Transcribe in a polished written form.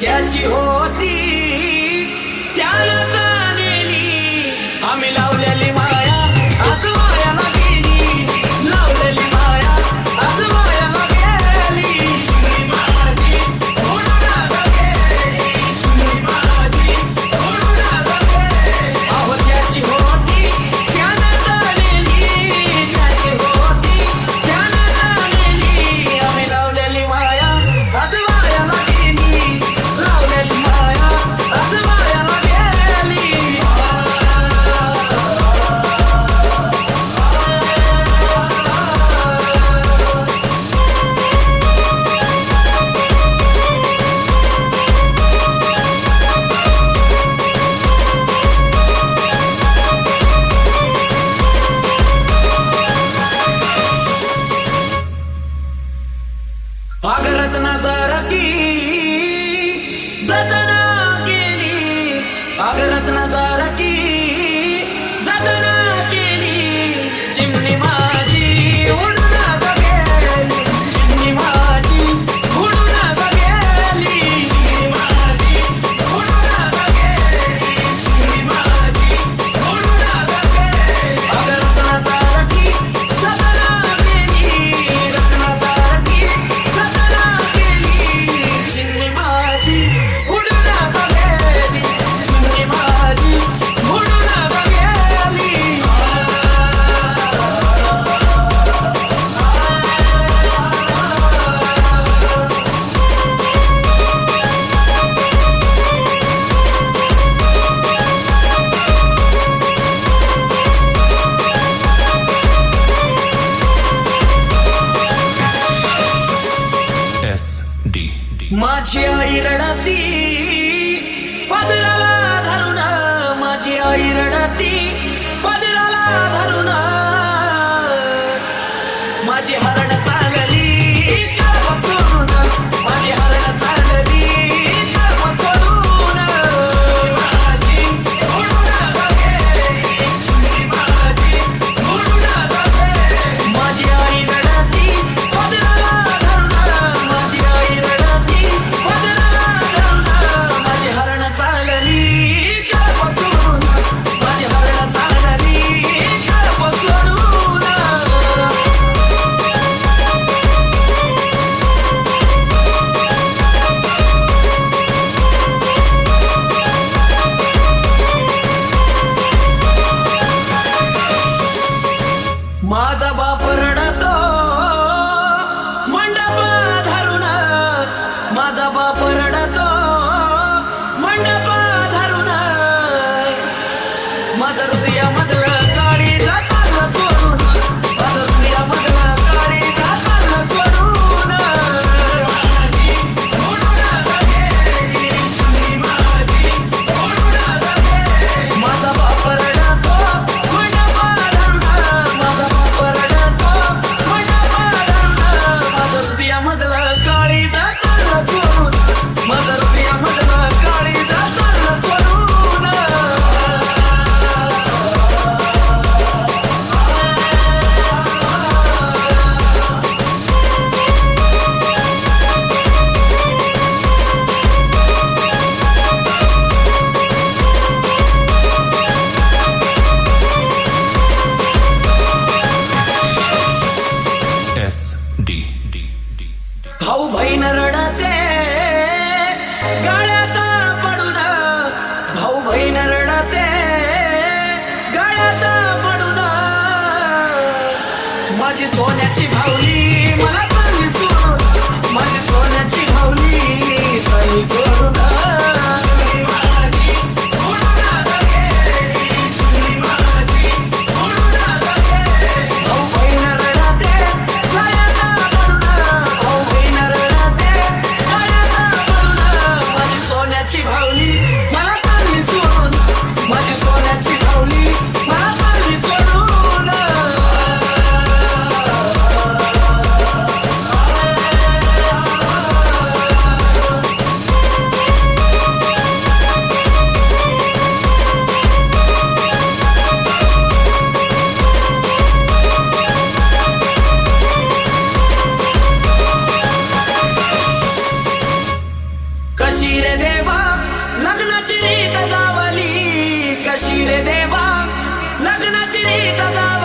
ज्याची होती त्याला जाणेली आम्ही लावलेली माया आज मायाला गेली लावलेली माया आज मायाला गेली चिमणी माझी उडून गेली चिमणी माझी उडून गेली अहो ज्याची होती त्याला जाणेली ज्याची होती त्याला जाणेली आम्ही लावलेली माया आज मायाला गेली लावलेली माया आज मायाला गेली आगरत नजारकी जतना केली आगरत नजारकी जतना केली चिमणी माझी उडून गेली चिमणी माझी उडून गेली चिमणी माझी उडून गेली चिमणी माझी उडून गेली आगरत नजारकी जतना केली रत्नसारखी जतना केली चिमणी माझी उडून गेली चिमणी माझी उडून गेली माझी आई रडती पदराला धरून माझी आई रडती पदराला धरून माझी हरण चालली बसून माझी हरण चालली बसून माझी उडून गेली चिमणी माझी उडून गेली माझी आई रडती पदराला धरून माझी आई रडती पदराला धरून माझी हरण चालली बसून माझी हरण चालली बसून माझा बाप रडतो मंडप धरून माझा बाप रडतो मंडप धरून माझं हृदयामधलं काळी जाताना सोडून माझं हृदयामधलं काळी जाताना सोडून माझी उडून गेली चिमणी माझी उडून गेली माझा बाप रडतो मंडप धरून माझा बाप रडतो मंडप धरून माझं हृदयामधलं काळी जाताना सोडून माझं हृदयामधलं काळी जाताना सोडून कशी रे देवा लग्नाची रीत गावली, कशी रे देवा लग्नाची रीत गावली.